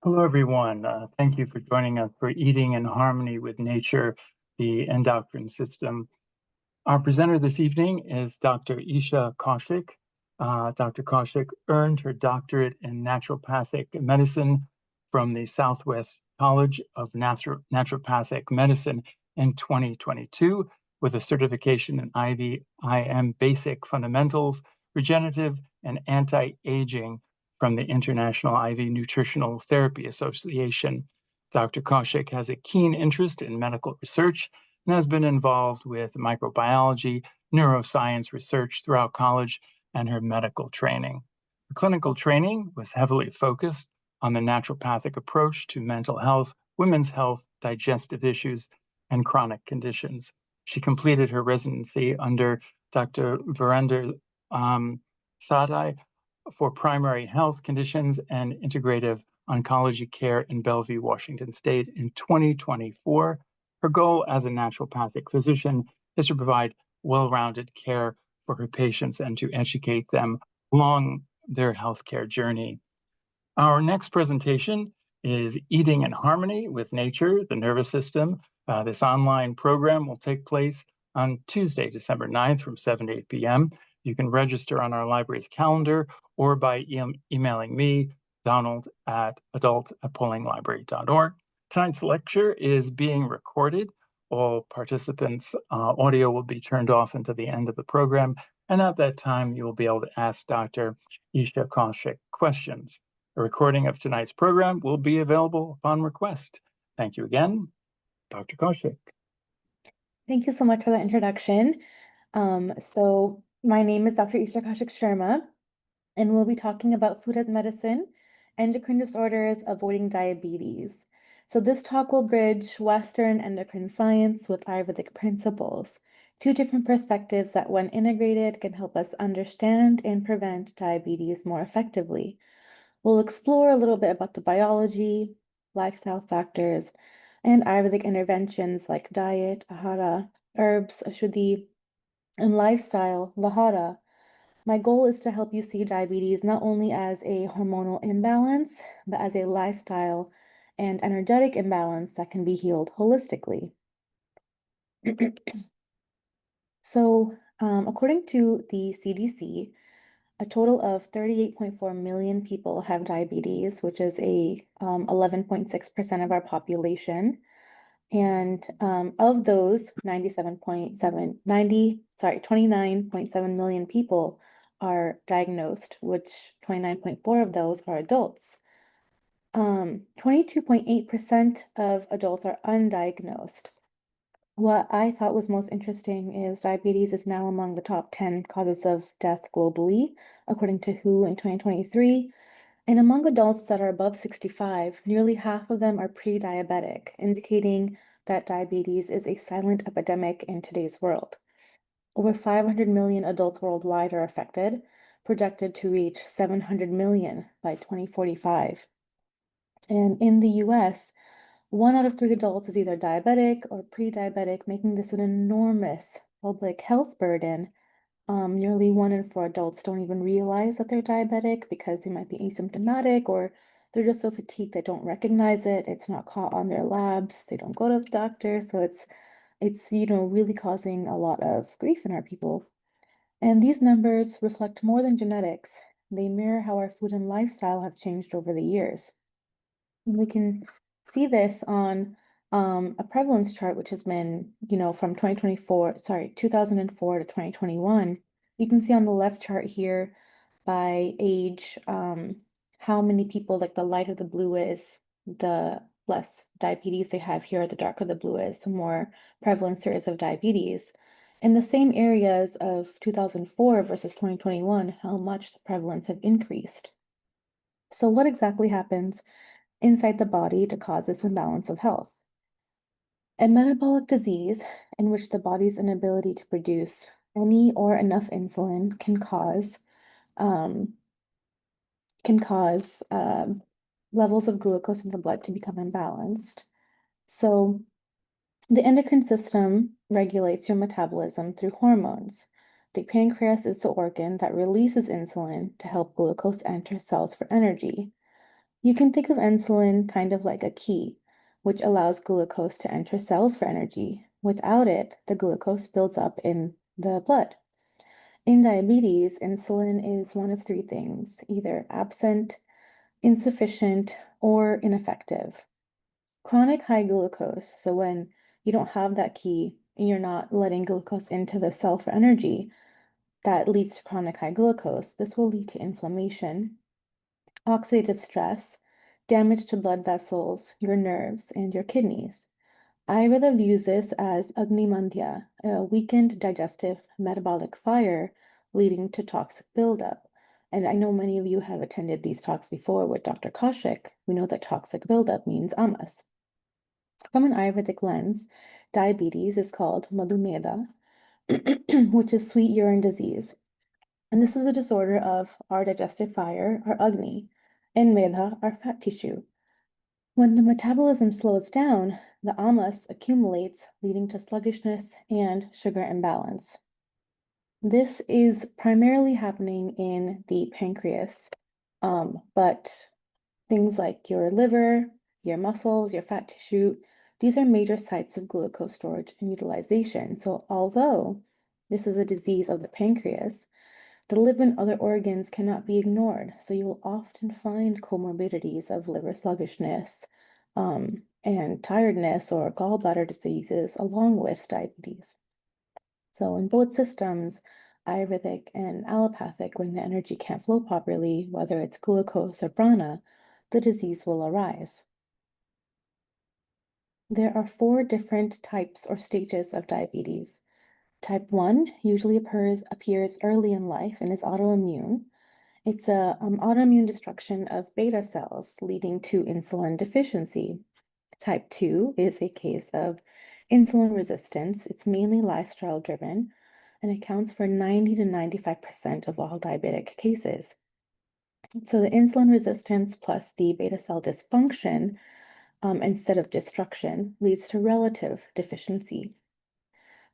Hello, everyone. Thank you for joining us for Eating in Harmony with Nature, the Endocrine System. Our presenter this evening is Dr. Isha Kaushik. Dr. Kaushik earned her doctorate in naturopathic medicine from the Southwest College of Naturopathic Medicine in 2022 with a certification in IVIM Basic Fundamentals, Regenerative, and Anti-Aging from the International IV Nutritional Therapy Association. Dr. Kaushik has a keen interest in medical research and has been involved with microbiology, neuroscience research throughout college and her medical training. Her clinical training was heavily focused on the naturopathic approach to mental health, women's health, digestive issues, and chronic conditions. She completed her residency under Dr. Virender Sadai for primary health conditions and integrative oncology care in Bellevue, Washington State in 2024. Her goal as a naturopathic physician is to provide well-rounded care for her patients and to educate them along their healthcare journey. Our next presentation is Eating in Harmony with Nature, the Nervous System. This online program will take place on Tuesday, December 9th from 7 to 8 p.m. You can register on our library's calendar or by emailing me, donald@adult@paulinglibrary.org. Tonight's lecture is being recorded. All participants' audio will be turned off until the end of the program, and at that time, you will be able to ask Dr. Isha Kaushik questions. A recording of tonight's program will be available upon request. Thank you again, Dr. Kaushik. Thank you so much for that introduction. My name is Dr. Isha Kaushik Sharma, and we'll be talking about food as medicine, endocrine disorders, avoiding diabetes. So this talk will bridge Western endocrine science with Ayurvedic principles, two different perspectives that when integrated can help us understand and prevent diabetes more effectively. We'll explore a little bit about the biology, lifestyle factors, and Ayurvedic interventions like diet, ahara, herbs, ashuddhi, and lifestyle, vihara. My goal is to help you see diabetes not only as a hormonal imbalance, but as a lifestyle and energetic imbalance that can be healed holistically. According to the CDC, a total of 38.4 million people have diabetes, which is 11.6% of our population. And of those, 29.7 million people are diagnosed, which 29.4 of those are adults. 22.8% of adults are undiagnosed. What I thought was most interesting is diabetes is now among the top 10 causes of death globally, according to WHO in 2023. And among adults that are above 65, nearly half of them are pre-diabetic, indicating that diabetes is a silent epidemic in today's world. Over 500 million adults worldwide are affected, projected to reach 700 million by 2045. And in the US, 1 out of 3 adults is either diabetic or pre-diabetic, making this an enormous public health burden. Nearly 1 in 4 adults don't even realize that they're diabetic because they might be asymptomatic or they're just so fatigued they don't recognize it. It's not caught on their labs. They don't go to the doctor. So it's really causing a lot of grief in our people. And these numbers reflect more than genetics. They mirror how our food and lifestyle have changed over the years. We can see this on a prevalence chart, which has been, from 2004 to 2021. You can see on the left chart here by age, how many people, like the lighter the blue is, the less diabetes they have here. The darker the blue is, the more prevalence there is of diabetes. In the same areas of 2004 versus 2021, how much the prevalence have increased. So what exactly happens inside the body to cause this imbalance of health? A metabolic disease in which the body's inability to produce any or enough insulin can cause levels of glucose in the blood to become imbalanced. So the endocrine system regulates your metabolism through hormones. The pancreas is the organ that releases insulin to help glucose enter cells for energy. You can think of insulin kind of like a key, which allows glucose to enter cells for energy. Without it, the glucose builds up in the blood. In diabetes, insulin is one of three things, either absent, insufficient, or ineffective. Chronic high glucose, so when you don't have that key and you're not letting glucose into the cell for energy, that leads to chronic high glucose. This will lead to inflammation, oxidative stress, damage to blood vessels, your nerves, and your kidneys. Ayurveda views this as Agni Mandya, a weakened digestive metabolic fire leading to toxic buildup. And I know many of you have attended these talks before with Dr. Kaushik. We know that toxic buildup means amas. From an Ayurvedic lens, diabetes is called madhumeda, which is sweet urine disease. And this is a disorder of our digestive fire, our Agni, and Medha, our fat tissue. When the metabolism slows down, the amas accumulates, leading to sluggishness and sugar imbalance. This is primarily happening in the pancreas, but things like your liver, your muscles, your fat tissue, these are major sites of glucose storage and utilization. So although this is a disease of the pancreas, the liver and other organs cannot be ignored. So you will often find comorbidities of liver sluggishness, and tiredness or gallbladder diseases along with diabetes. So in both systems, Ayurvedic and allopathic, when the energy can't flow properly, whether it's glucose or prana, the disease will arise. There are 4 different types or stages of diabetes. Type 1 usually appears early in life and is autoimmune. It's a autoimmune destruction of beta cells leading to insulin deficiency. Type 2 is a case of insulin resistance. It's mainly lifestyle driven and accounts for 90 to 95% of all diabetic cases. So the insulin resistance plus the beta cell dysfunction, instead of destruction, leads to relative deficiency.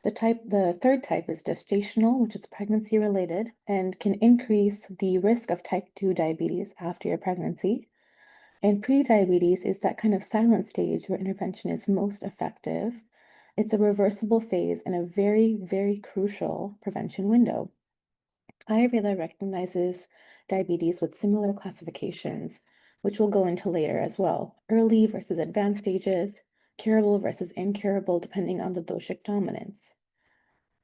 The third type is gestational, which is pregnancy related and can increase the risk of type 2 diabetes after your pregnancy. And pre-diabetes is that kind of silent stage where intervention is most effective. It's a reversible phase and a very, very crucial prevention window. Ayurveda recognizes diabetes with similar classifications, which we'll go into later as well. Early versus advanced stages, curable versus incurable, depending on the doshic dominance.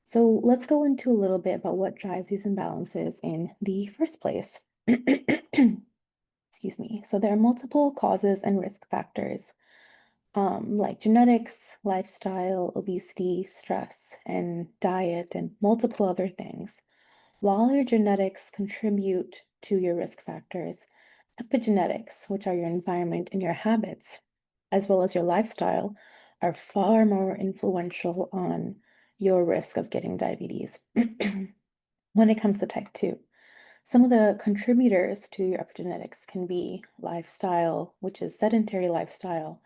So let's go into a little bit about what drives these imbalances in the first place. Excuse me. So there are multiple causes and risk factors, like genetics, lifestyle, obesity, stress, and diet, and multiple other things. While your genetics contribute to your risk factors, epigenetics, which are your environment and your habits, as well as your lifestyle, are far more influential on your risk of getting diabetes when it comes to type 2. Some of the contributors to your epigenetics can be lifestyle, which is sedentary lifestyle,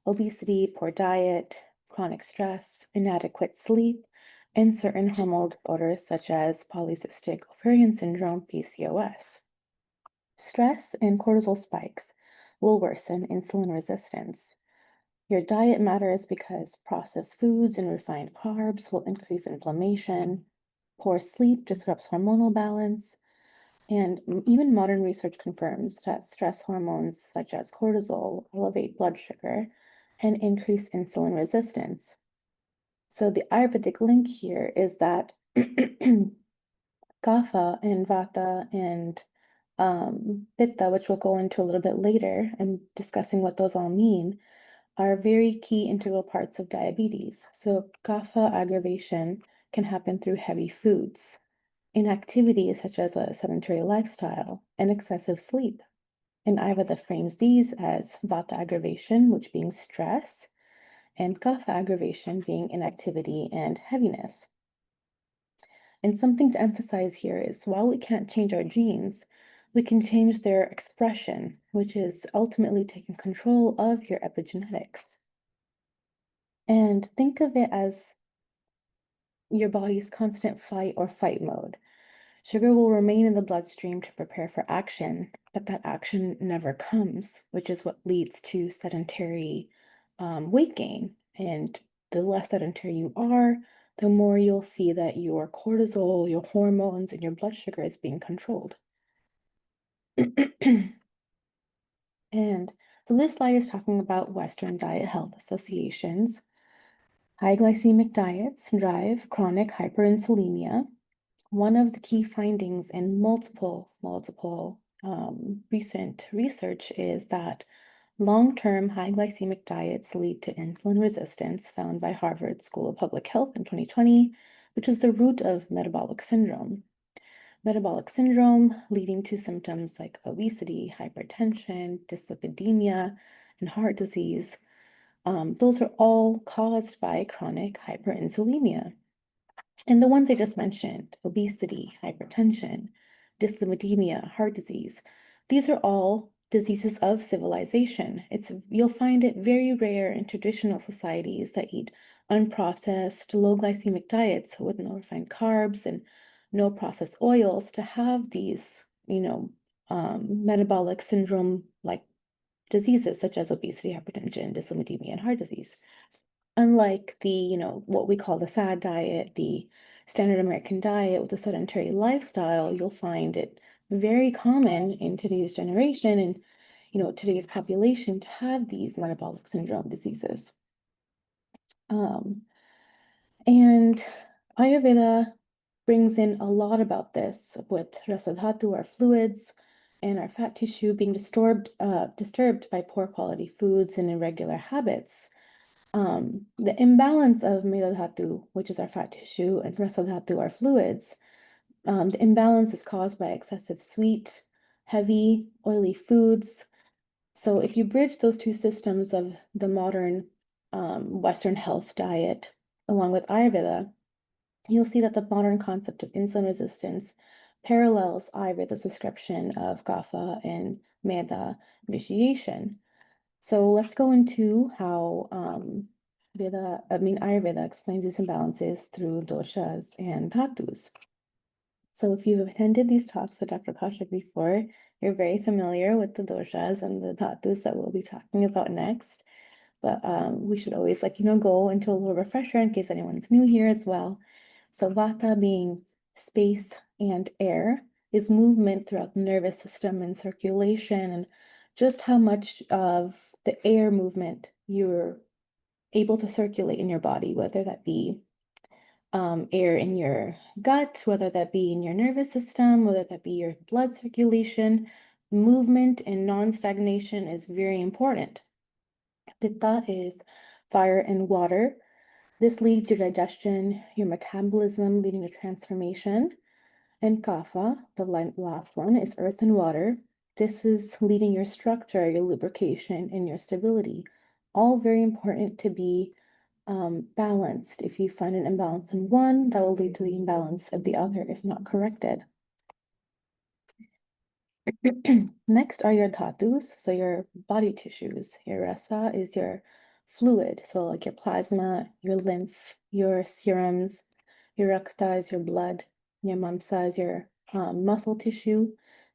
obesity, poor diet, chronic stress, inadequate sleep, and certain hormonal disorders such as polycystic ovarian syndrome, PCOS. Stress and cortisol spikes will worsen insulin resistance. Your diet matters because processed foods and refined carbs will increase inflammation. Poor sleep disrupts hormonal balance. And even modern research confirms that stress hormones such as cortisol elevate blood sugar and increase insulin resistance. So the Ayurvedic link here is that Kapha and Vata and Pitta, which we'll go into a little bit later and discussing what those all mean, are very key integral parts of diabetes. So Kapha aggravation can happen through heavy foods, inactivity such as a sedentary lifestyle, and excessive sleep. And Ayurveda frames these as Vata aggravation, which being stress, and Kapha aggravation being inactivity and heaviness. And something to emphasize here is while we can't change our genes, we can change their expression, which is ultimately taking control of your epigenetics. And think of it as your body's constant fight or fight mode. Sugar will remain in the bloodstream to prepare for action, but that action never comes, which is what leads to sedentary weight gain. And the less sedentary you are, the more you'll see that your cortisol, your hormones, and your blood sugar is being controlled. And so this slide is talking about Western diet health associations. High glycemic diets drive chronic hyperinsulinemia. One of the key findings in multiple recent research is that long-term high glycemic diets lead to insulin resistance, found by Harvard School of Public Health in 2020, which is the root of metabolic syndrome. Metabolic syndrome leading to symptoms like obesity, hypertension, dyslipidemia, and heart disease. Those are all caused by chronic hyperinsulinemia. And the ones I just mentioned, obesity, hypertension, dyslipidemia, heart disease, these are all diseases of civilization. You'll find it very rare in traditional societies that eat unprocessed, low glycemic diets with no refined carbs and no processed oils to have these, metabolic syndrome like diseases such as obesity, hypertension, dyslipidemia, and heart disease. Unlike the, what we call the SAD diet, the standard American diet with the sedentary lifestyle, you'll find it very common in today's generation and, today's population to have these metabolic syndrome diseases. And Ayurveda brings in a lot about this with rasadhatu, our fluids, and our fat tissue being disturbed by poor quality foods and irregular habits. The imbalance of Medadhatu, which is our fat tissue, and Rasadhatu, our fluids, the imbalance is caused by excessive sweet, heavy, oily foods. So if you bridge those two systems of the modern Western health diet along with Ayurveda, you'll see that the modern concept of insulin resistance parallels Ayurveda's description of kapha and meda vitiation. So let's go into how Ayurveda explains these imbalances through doshas and dhatus. So if you've attended these talks with Dr. Kaushik before, you're very familiar with the doshas and the dhatus that we'll be talking about next. But we should always go into a little refresher in case anyone's new here as well. So vata being space and air is movement throughout the nervous system and circulation, and just how much of the air movement you're able to circulate in your body, whether that be air in your gut, whether that be in your nervous system, whether that be your blood circulation. Movement and non-stagnation is very important. Pitta is fire and water. This leads your digestion, your metabolism, leading to transformation. And kapha, the last one, is earth and water. This is leading your structure, your lubrication, and your stability. All very important to be balanced. If you find an imbalance in one, that will lead to the imbalance of the other if not corrected. Next are your dhatus, so your body tissues. Your rasa is your fluid, so like your plasma, your lymph, your serums. Your rakta is your blood. Your mamsa is your muscle tissue.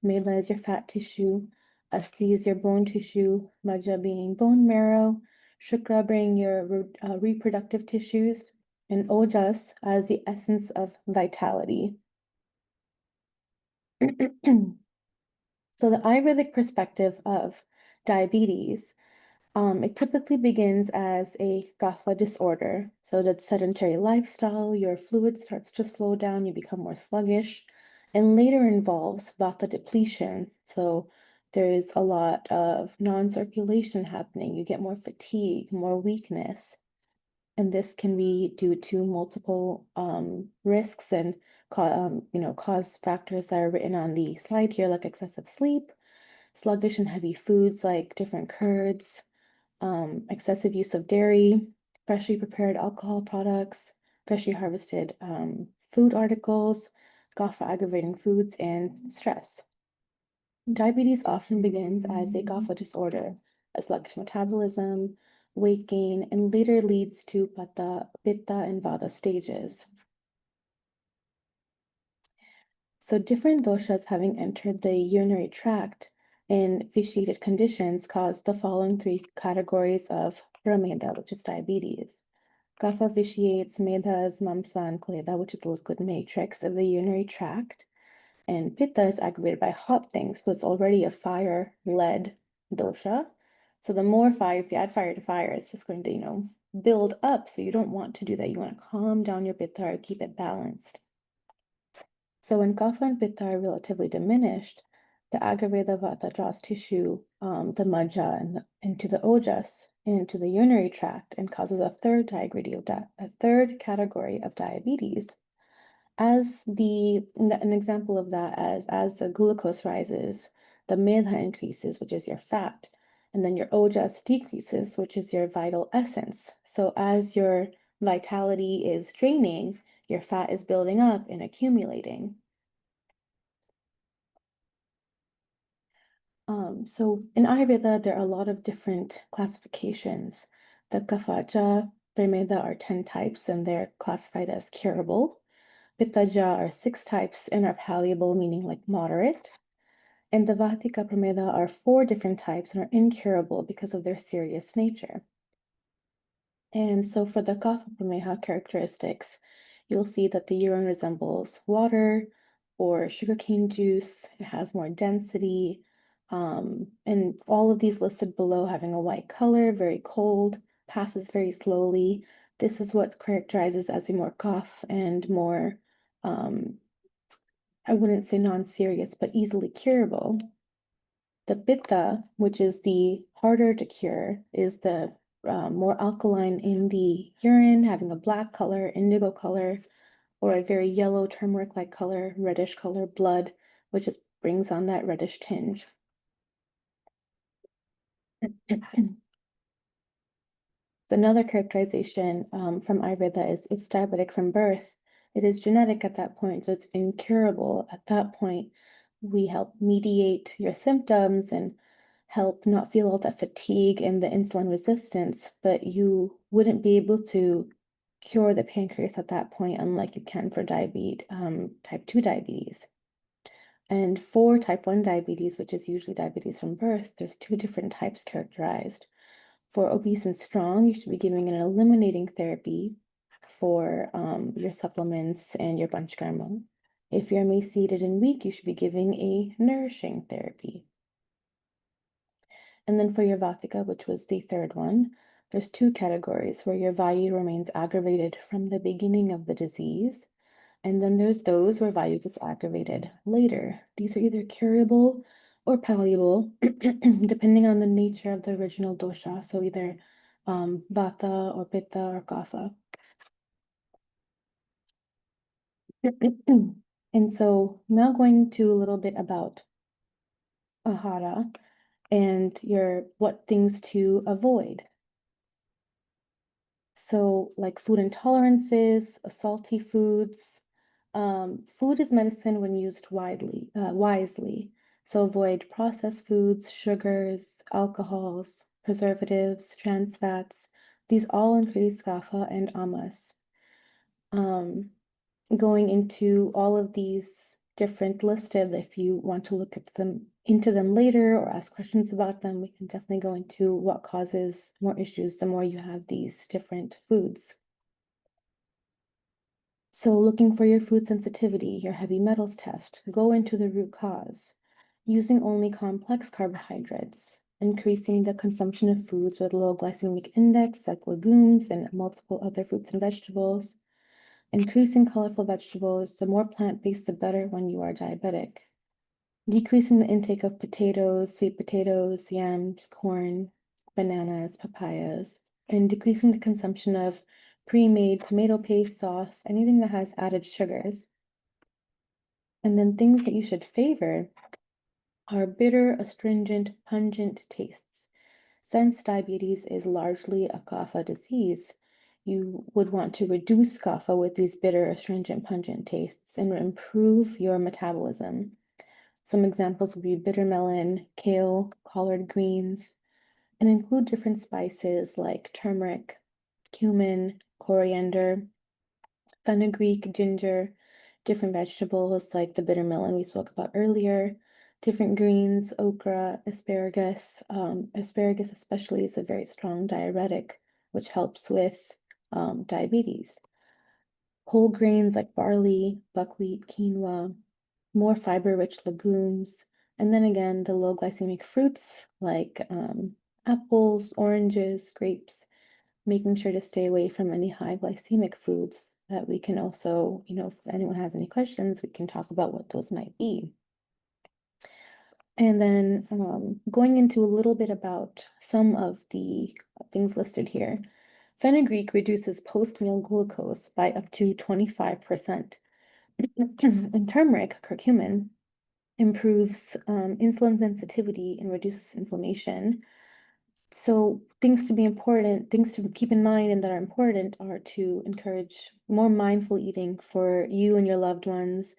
Mela is your fat tissue. Asti is your bone tissue. Maja being bone marrow. Shukra being your reproductive tissues. And ojas as the essence of vitality. So the Ayurvedic perspective of diabetes, it typically begins as a kapha disorder. So the sedentary lifestyle, your fluid starts to slow down, you become more sluggish, and later involves vata depletion. So there's a lot of non-circulation happening. You get more fatigue, more weakness. And this can be due to multiple risks and cause factors that are written on the slide here, like excessive sleep, sluggish and heavy foods like different curds, excessive use of dairy, freshly prepared alcohol products, freshly harvested food articles, kapha aggravating foods, and stress. Diabetes often begins as a kapha disorder, a sluggish metabolism, weight gain, and later leads to pitta, and vata stages. So different doshas having entered the urinary tract in vitiated conditions cause the following three categories of prameda, which is diabetes. Kapha vitiates medhas, mamsa, and kleda, which is the liquid matrix of the urinary tract. And pitta is aggravated by hot things, so it's already a fire-led dosha. So the more fire, if you add fire to fire, it's just going to, build up. So you don't want to do that. You want to calm down your pitta or keep it balanced. So when kapha and pitta are relatively diminished, the Agaveda vata draws tissue, the majja and into the ojas, into the urinary tract, and causes a third category of diabetes. An example of that as the glucose rises, the medha increases, which is your fat, and then your ojas decreases, which is your vital essence. So as your vitality is draining, your fat is building up and accumulating. So in Ayurveda, there are a lot of different classifications. The Kaphaja, Premeda are 10 types and they're classified as curable. Pittaja are 6 types and are palliable, meaning like moderate. And the Vatika Prameda are 4 different types and are incurable because of their serious nature. And so for the Kapha Prameha characteristics, you'll see that the urine resembles water or sugarcane juice. It has more density. And all of these listed below having a white color, very cold, passes very slowly. This is what characterizes as a more cough and more I wouldn't say non-serious, but easily curable. The pitta, which is the harder to cure, is the more alkaline in the urine, having a black color, indigo color, or a very yellow turmeric-like color, reddish color blood, which just brings on that reddish tinge. Another characterization from Ayurveda is if diabetic from birth, it is genetic at that point, so it's incurable. At that point, we help mediate your symptoms and help not feel all that fatigue and the insulin resistance, but you wouldn't be able to cure the pancreas at that point, unlike you can for type 2 diabetes. And for type 1 diabetes, which is usually diabetes from birth, there's 2 different types characterized. For obese and strong, you should be giving an eliminating therapy for your supplements and your panchkarma. If you're emaciated and weak, you should be giving a nourishing therapy. And then for your Vatika, which was the third one, there's 2 categories where your Vayu remains aggravated from the beginning of the disease. And then there's those where Vayu gets aggravated later. These are either curable or palliable, depending on the nature of the original dosha. So either Vata or Pitta or Kapha. And so now going to a little bit about Ahara and what things to avoid. So like food intolerances, salty foods. Food is medicine when used wisely. So avoid processed foods, sugars, alcohols, preservatives, trans fats. These all increase kapha and amas. Going into all of these different listed, if you want to look at into them later or ask questions about them, we can definitely go into what causes more issues the more you have these different foods. So looking for your food sensitivity, your heavy metals test, go into the root cause. Using only complex carbohydrates, increasing the consumption of foods with low glycemic index like legumes and multiple other fruits and vegetables. Increasing colorful vegetables, the more plant-based, the better when you are diabetic. Decreasing the intake of potatoes, sweet potatoes, yams, corn, bananas, papayas, and decreasing the consumption of pre-made tomato paste, sauce, anything that has added sugars. And then things that you should favor are bitter, astringent, pungent tastes. Since diabetes is largely a kapha disease, you would want to reduce kapha with these bitter, astringent, pungent tastes and improve your metabolism. Some examples would be bitter melon, kale, collard greens, and include different spices like turmeric, cumin, coriander, fenugreek, ginger, different vegetables like the bitter melon we spoke about earlier, different greens, okra, asparagus. Asparagus especially is a very strong diuretic, which helps with diabetes. Whole grains like barley, buckwheat, quinoa, more fiber-rich legumes, and then again, the low glycemic fruits like apples, oranges, grapes, making sure to stay away from any high glycemic foods that we can also, if anyone has any questions, we can talk about what those might be. And then going into a little bit about some of the things listed here. Fenugreek reduces post-meal glucose by up to 25%. And turmeric, curcumin, improves insulin sensitivity and reduces inflammation. So things to keep in mind and that are important are to encourage more mindful eating for you and your loved ones,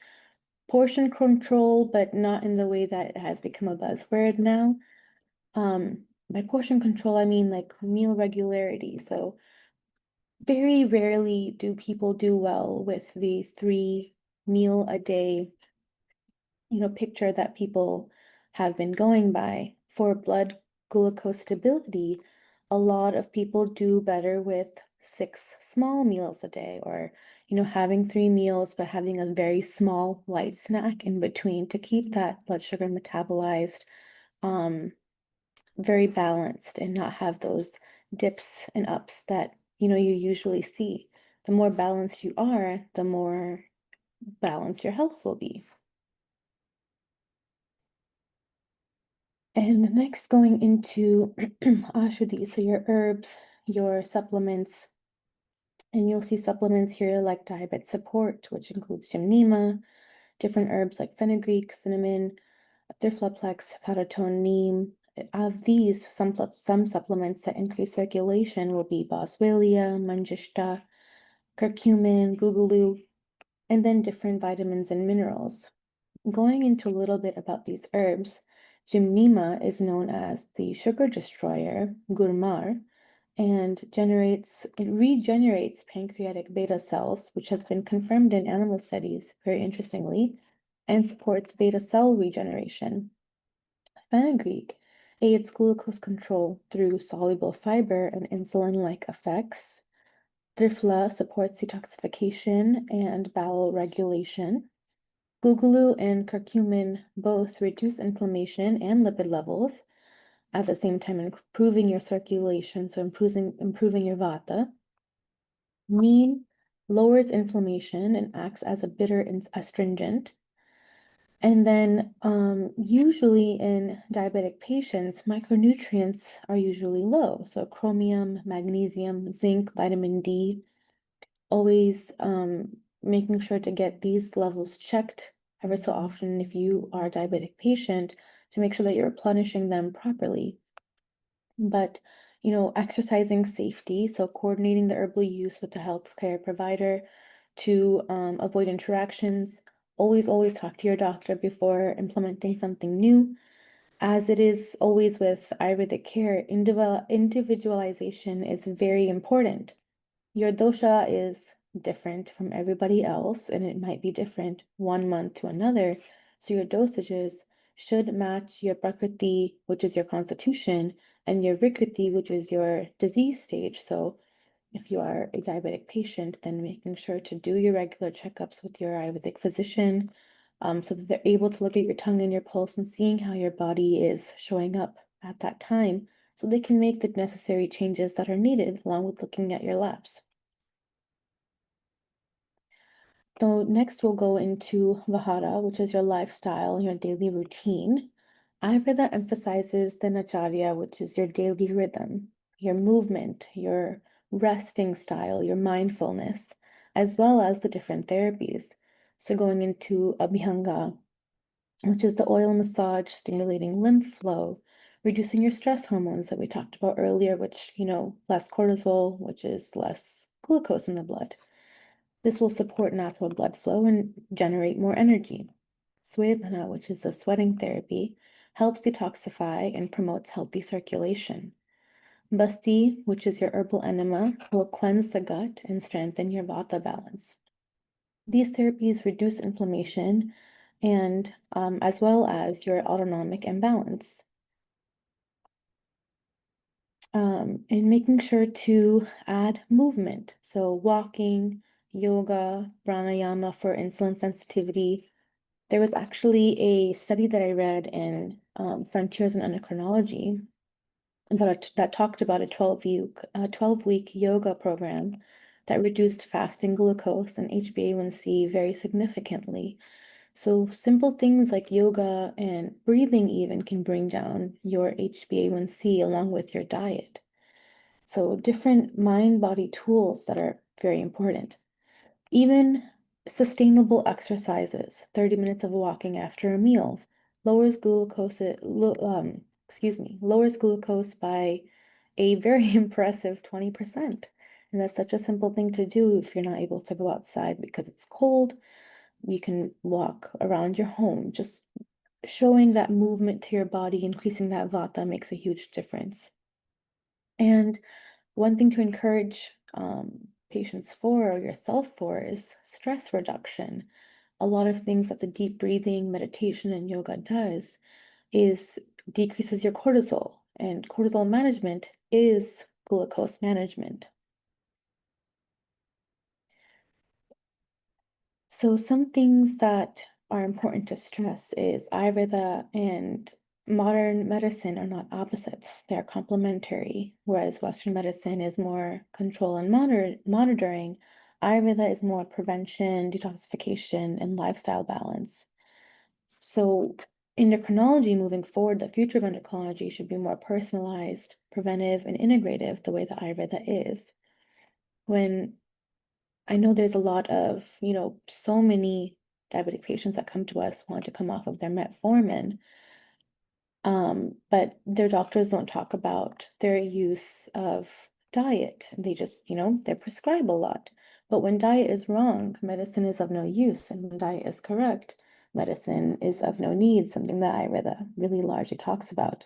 portion control, but not in the way that it has become a buzzword now. By portion control, I mean like meal regularity. So very rarely do people do well with the 3 meal a day picture that people have been going by. For blood glucose stability, a lot of people do better with 6 small meals a day, or having 3 meals but having a very small light snack in between to keep that blood sugar metabolized very balanced and not have those dips and ups that you usually see. The more balanced you are, the more balanced your health will be. And next, going into Ashwadi, so your herbs, your supplements, and you'll see supplements here like diabetes support, which includes gymnema, different herbs like fenugreek, cinnamon, Thrifluplex, hepatotone, neem. Of these, some supplements that increase circulation will be boswellia, mangishta, curcumin, guggulu, and then different vitamins and minerals. Going into a little bit about these herbs, gymnema is known as the sugar destroyer, gurmar, and it regenerates pancreatic beta cells, which has been confirmed in animal studies, very interestingly, and supports beta cell regeneration. Fenugreek aids glucose control through soluble fiber and insulin-like effects. Thrifla supports detoxification and bowel regulation. Guggulu and curcumin both reduce inflammation and lipid levels, at the same time improving your circulation, so improving your vata. Neem lowers inflammation and acts as a bitter astringent. And then usually in diabetic patients, micronutrients are usually low. So chromium, magnesium, zinc, vitamin D, always making sure to get these levels checked ever so often if you are a diabetic patient to make sure that you're replenishing them properly. But, exercising safety, so coordinating the herbal use with the healthcare provider to avoid interactions. Always talk to your doctor before implementing something new. As it is always with Ayurvedic care, individualization is very important. Your dosha is different from everybody else, and it might be different 1 month to another. So your dosages should match your prakriti, which is your constitution, and your vikriti, which is your disease stage. So if you are a diabetic patient, then making sure to do your regular checkups with your Ayurvedic physician, so that they're able to look at your tongue and your pulse and seeing how your body is showing up at that time, so they can make the necessary changes that are needed along with looking at your labs. So next we'll go into Vihara, which is your lifestyle, your daily routine. Ayurveda emphasizes the Nacharya, which is your daily rhythm, your movement, your resting style, your mindfulness, as well as the different therapies. So going into Abhyanga, which is the oil massage, stimulating lymph flow, reducing your stress hormones that we talked about earlier, which, less cortisol, which is less glucose in the blood. This will support natural blood flow and generate more energy. Swedhana, which is a sweating therapy, helps detoxify and promotes healthy circulation. Basti, which is your herbal enema, will cleanse the gut and strengthen your vata balance. These therapies reduce inflammation and as well as your autonomic imbalance. And making sure to add movement. So walking, yoga, pranayama for insulin sensitivity. There was actually a study that I read in Frontiers in Endocrinology that talked about a 12-week yoga program that reduced fasting glucose and HbA1c very significantly. So simple things like yoga and breathing even can bring down your HbA1c along with your diet. So different mind-body tools that are very important. Even sustainable exercises, 30 minutes of walking after a meal, lowers lowers glucose by a very impressive 20%. And that's such a simple thing to do if you're not able to go outside because it's cold. You can walk around your home. Just showing that movement to your body, increasing that vata makes a huge difference. And one thing to encourage patients for or yourself for is stress reduction. A lot of things that the deep breathing, meditation, and yoga does is decreases your cortisol, and cortisol management is glucose management. So some things that are important to stress is Ayurveda and modern medicine are not opposites. They're complementary. Whereas Western medicine is more control and monitoring, Ayurveda is more prevention, detoxification, and lifestyle balance. So endocrinology moving forward, the future of endocrinology should be more personalized, preventive, and integrative the way that Ayurveda is. When I know there's a lot of, so many diabetic patients that come to us want to come off of their metformin, but their doctors don't talk about their use of diet. They just, they prescribe a lot. But when diet is wrong, medicine is of no use. And when diet is correct, medicine is of no need, something that Ayurveda really largely talks about.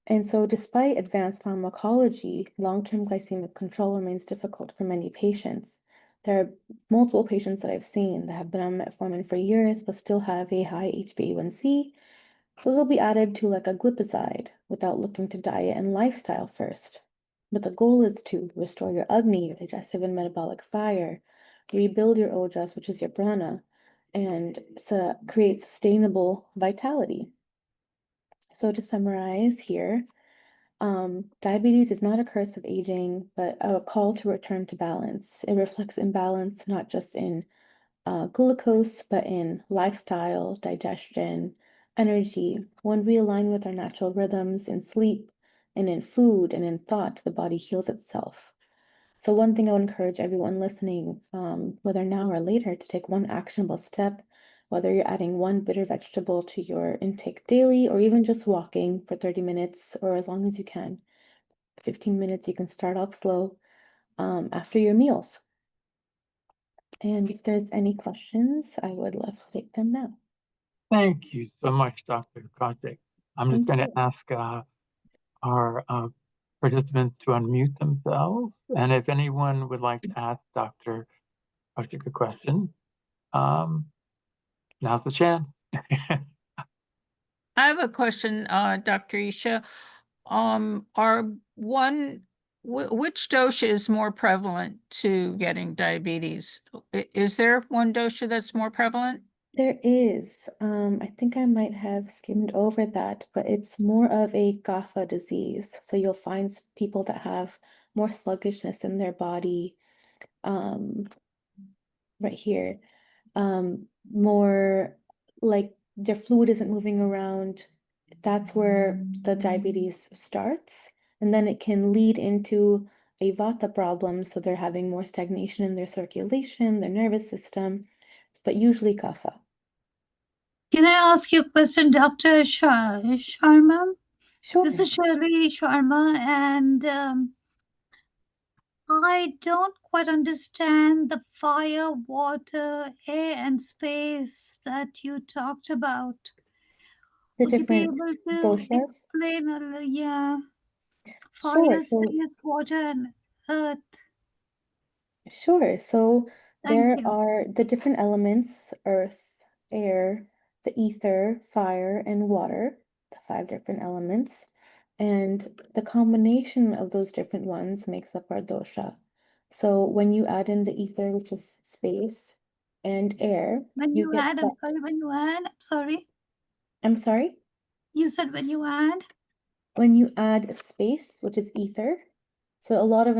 And so despite advanced pharmacology, long-term glycemic control remains difficult for many patients. There are multiple patients that I've seen that have been on metformin for years, but still have a high HbA1c. So they'll be added to like a glipizide without looking to diet and lifestyle first. But the goal is to restore your Agni, your digestive and metabolic fire, rebuild your Ojas, which is your prana, and to create sustainable vitality. So to summarize here, diabetes is not a curse of aging, but a call to return to balance. It reflects imbalance not just in glucose, but in lifestyle, digestion, energy. When we align with our natural rhythms in sleep and in food and in thought, the body heals itself. So one thing I would encourage everyone listening, whether now or later, to take one actionable step, whether you're adding one bitter vegetable to your intake daily, or even just walking for 30 minutes or as long as you can. 15 minutes, you can start off slow after your meals. And if there's any questions, I would love to take them now. Thank you so much, Dr. Karthik. I'm just Thank going to you. ask our participants to unmute themselves. And if anyone would like to ask Dr. Karthik a question, now's the chance. I have a question, Dr. Isha. Are which dosha is more prevalent to getting diabetes? Is there one dosha that's more prevalent? There is. I think I might have skimmed over that, but it's more of a Kapha disease. So you'll find people that have more sluggishness in their body, um, right here. More like their fluid isn't moving around. That's where the diabetes starts. And then it can lead into a vata problem. So they're having more stagnation in their circulation, their nervous system, but usually kapha. Can I ask you a question, Dr. Sharma? Sure. This is Shirley Sharma, and I don't quite understand the fire, water, air, and space that you talked about. The Would you be different able to doshas. explain a little? Yeah, Sure. fire, So space, water, and earth. Sure. So Thank there you. are the different elements, earth, air, the ether, fire, and water, the five different elements. And the combination of those different ones makes up our dosha. So when you add in the ether, which is space, and air, When you you get add, that. I'm sorry, I'm sorry? you said when you add, When you add space, which is ether, so a lot of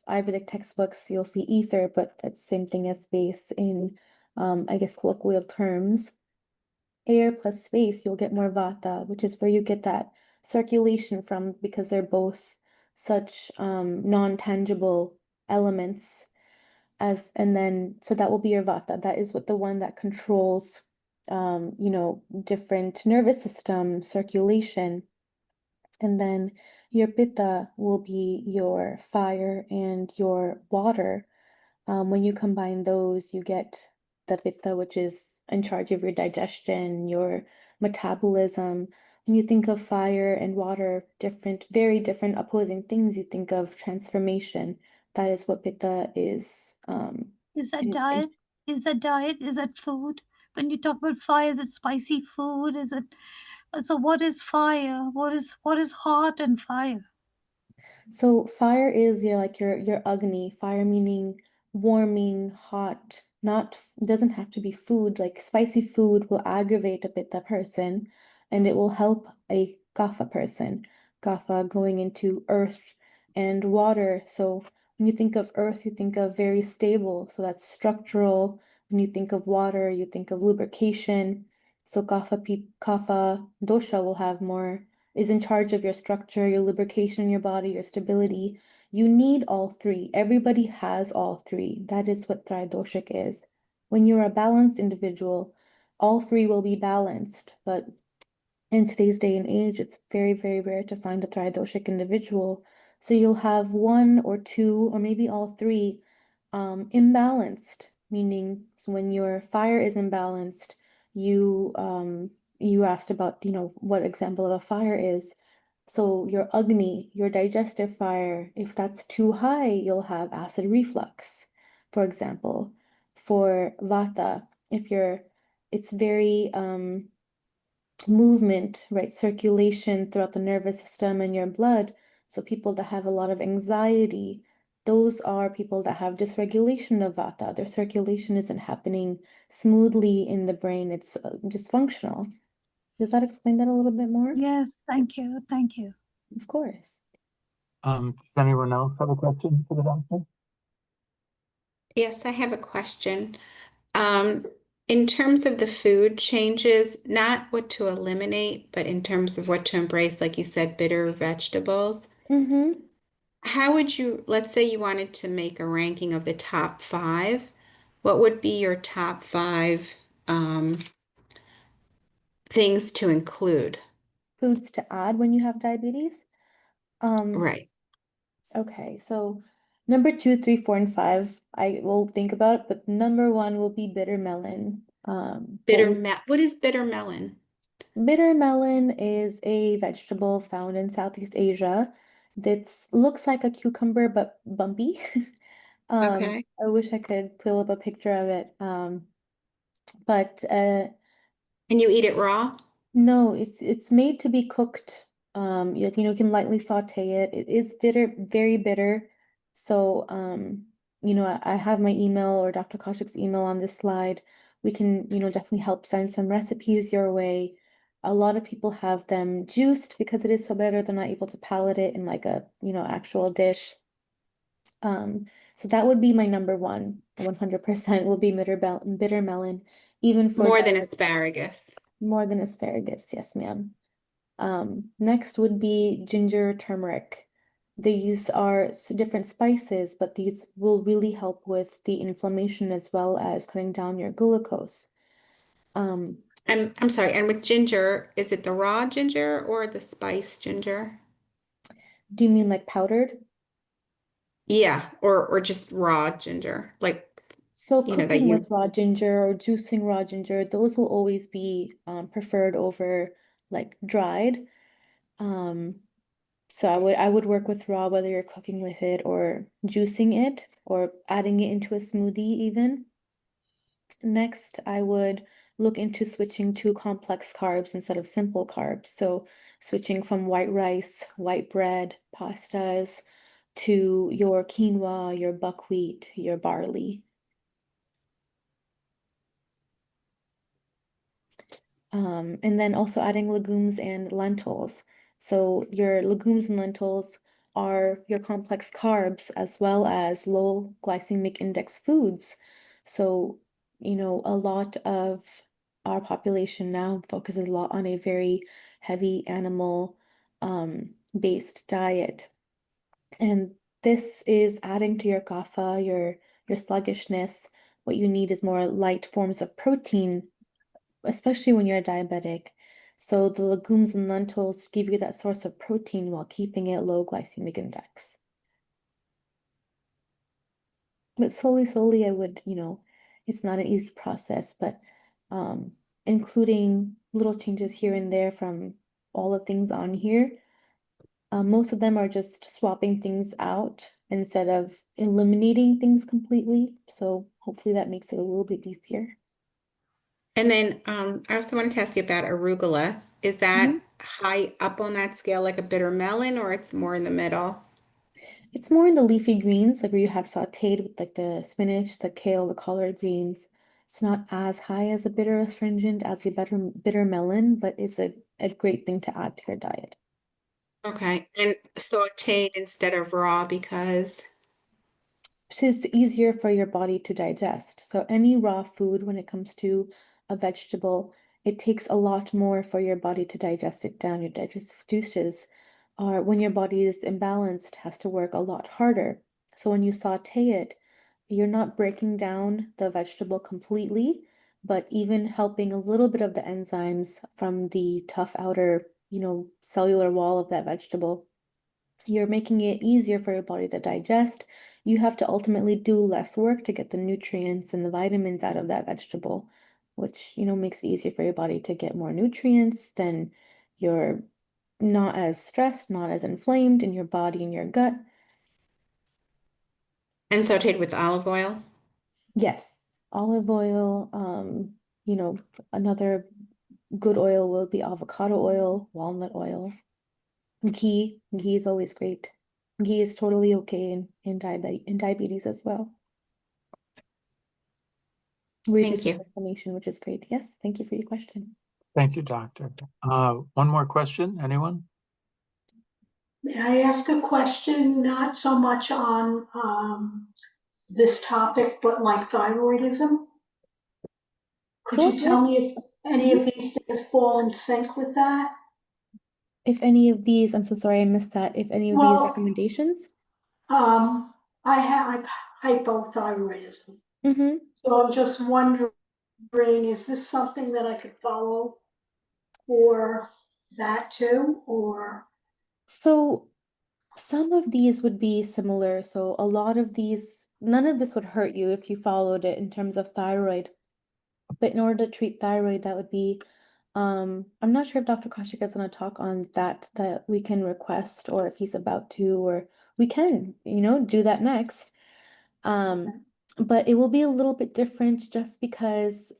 Ayurvedic textbooks you'll see ether, but that's the same thing as space in I guess colloquial terms. Air plus space, you'll get more vata, which is where you get that circulation from because they're both such non-tangible elements and then so that will be your vata. That is what the one that controls different nervous system circulation. And then your pitta will be your fire and your water. When you combine those, you get the pitta, which is in charge of your digestion, your metabolism. When you think of fire and water, different, very different opposing things, you think of transformation. That is what pitta is. is that In diet? Is that diet? Is that food? When you talk about fire, is it spicy food? Is it so? What is fire? What is hot and fire? So fire is your Agni, fire meaning warming, hot, not doesn't have to be food. Like spicy food will aggravate a Pitta person and it will help a Kapha person. Kapha going into earth and water. So when you think of earth, you think of very stable. So that's structural. When you think of water, you think of lubrication. So Kapha dosha will have more is in charge of your structure, your lubrication in your body, your stability. You need all three. Everybody has all three. That is what Tridoshik is. When you're a balanced individual, all three will be balanced. But in today's day and age, it's very, very rare to find a Tridoshik individual. So you'll have one or two, or maybe all three, imbalanced, meaning so when your fire is imbalanced, you asked about, what example of a fire is. So your Agni, your digestive fire, if that's too high, you'll have acid reflux, for example. For Vata, if it's very movement, right? Circulation throughout the nervous system and your blood. So people that have a lot of anxiety, those are people that have dysregulation of vata. Their circulation isn't happening smoothly in the brain. It's dysfunctional. Does that explain that a little bit more? Yes, thank you, thank you. Of course. Does anyone else have a question for the doctor? Yes, I have a question. Um, in terms of the food changes, not what to eliminate, but in terms of what to embrace, like you said, bitter vegetables. Mm-hmm. How would you, let's say you wanted to make a ranking of the top five, what would be your top five things to include? Foods to add when you have diabetes. Um, Right. okay, so number 2, 3, 4, and 5, I will think about, but number 1 will be bitter melon. What is bitter melon? Bitter melon is a vegetable found in Southeast Asia that looks like a cucumber but bumpy. Okay. I wish I could pull up a picture of it. But And you eat it raw? no, it's made to be cooked. You can lightly saute it. It is bitter, very bitter. So, I have my email or Dr. Kaushik's email on this slide. We can, definitely help send some recipes your way. A lot of people have them juiced because it is so bitter, they're not able to palate it in like a, actual dish. So that would be my number one, 100% will be bitter melon, even for More than asparagus. more than asparagus. Yes, ma'am. Next would be ginger, turmeric. These are different spices, but these will really help with the inflammation as well as cutting down your glucose. Um, I'm sorry, and with ginger, is it the raw ginger or the spiced ginger? do you mean like powdered? Yeah, or just raw ginger, like So that cooking you. with raw ginger or juicing raw ginger, those will always be preferred over like dried. Um, So I would work with raw, whether you're cooking with it or juicing it or adding it into a smoothie even. Next, I would look into switching to complex carbs instead of simple carbs. So switching from white rice, white bread, pastas to your quinoa, your buckwheat, your barley. And then also adding legumes and lentils. So your legumes and lentils are your complex carbs as well as low glycemic index foods. So, a lot of our population now focuses a lot on a very heavy animal based diet. And this is adding to your kapha, your sluggishness. What you need is more light forms of protein, especially when you're diabetic. So the legumes and lentils give you that source of protein while keeping it low glycemic index. But slowly, I would, it's not an easy process, but um, including little changes here and there from all the things on here. Most of them are just swapping things out instead of eliminating things completely. So hopefully that makes it a little bit easier. And then I also wanted to ask you about arugula. Is that high up on that scale like a bitter melon, or it's more in the middle? It's more in the leafy greens, like where you have sauteed with like the spinach, the kale, the collard greens. It's not as high as a bitter astringent as the bitter melon, but it's a great thing to add to your diet. Okay. And sauteed instead of raw because, So it's easier for your body to digest. So any raw food, when it comes to a vegetable, it takes a lot more for your body to digest it down. Your digestive juices are, when your body is imbalanced, has to work a lot harder. So when you saute it, you're not breaking down the vegetable completely, but even helping a little bit of the enzymes from the tough outer, cellular wall of that vegetable. You're making it easier for your body to digest. You have to ultimately do less work to get the nutrients and the vitamins out of that vegetable, which, makes it easier for your body to get more nutrients. Then you're not as stressed, not as inflamed in your body and your gut. and sauteed with olive oil. Yes, olive oil, another good oil will be avocado oil, walnut oil. Ghee is always great. Ghee is totally okay in diabetes as well. Thank Reduces you. inflammation, which is great. Yes, thank you for your question. Thank you, doctor. One more question, anyone? May I ask a question, not so much on this topic, but like thyroidism? Could Sure, you tell yes. me if any of these things fall in sync with that? If any of these, I'm so sorry I missed that. If any of these Well, recommendations? I have hypothyroidism. Mm-hmm. So I'm just wondering, is this something that I could follow for that too, or? So some of these would be similar. So a lot of these, none of this would hurt you if you followed it in terms of thyroid. But in order to treat thyroid, that would be, I'm not sure if Dr. Kaushik is going to talk on that we can request, or if he's about to, or we can, do that next. But it will be a little bit different just because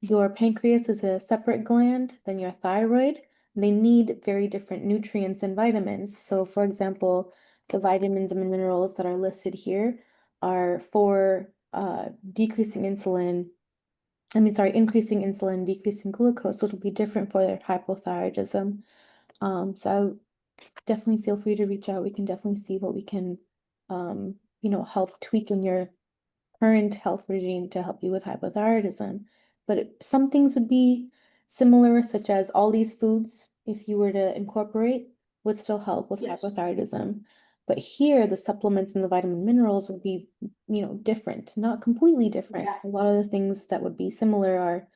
your pancreas is a separate gland than your thyroid. They need very different nutrients and vitamins. So, for example, the vitamins and minerals that are listed here are for increasing insulin, decreasing glucose, which will be different for their hypothyroidism. So definitely feel free to reach out. We can definitely see what we can, help tweak in your current health regime to help you with hypothyroidism. But some things would be similar, such as all these foods, if you were to incorporate, would still help with Yes. hypothyroidism. But here, the supplements and the vitamin minerals would be, different, not completely different. Yeah. A lot of the things that would be similar are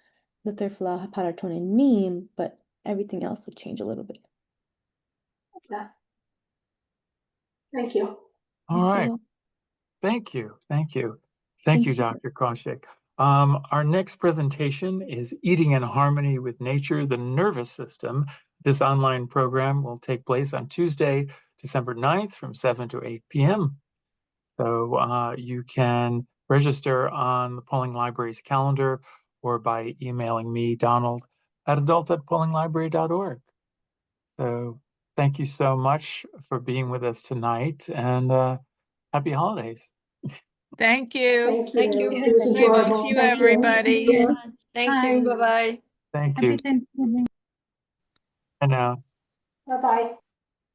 the terfla, heparatone, and neem, but everything else would change a little bit. Yeah. Thank you. All right. So, Thank you. Thank you, thank you. Dr. Kaushik. Our next presentation is Eating in Harmony with Nature, the Nervous System. This online program will take place on Tuesday, December 9th from 7 to 8 p.m. So you can register on the Polling Library's calendar or by emailing me, Donald, at adult@pollinglibrary.org. So thank you so much for being with us tonight, and happy holidays. Thank you. Thank Thank you. you. It was Thank enjoyable. you, Thank you. everybody. Yeah. Thank Bye. you. Bye-bye. Thank Happy you. Thanksgiving. And now. Bye-bye.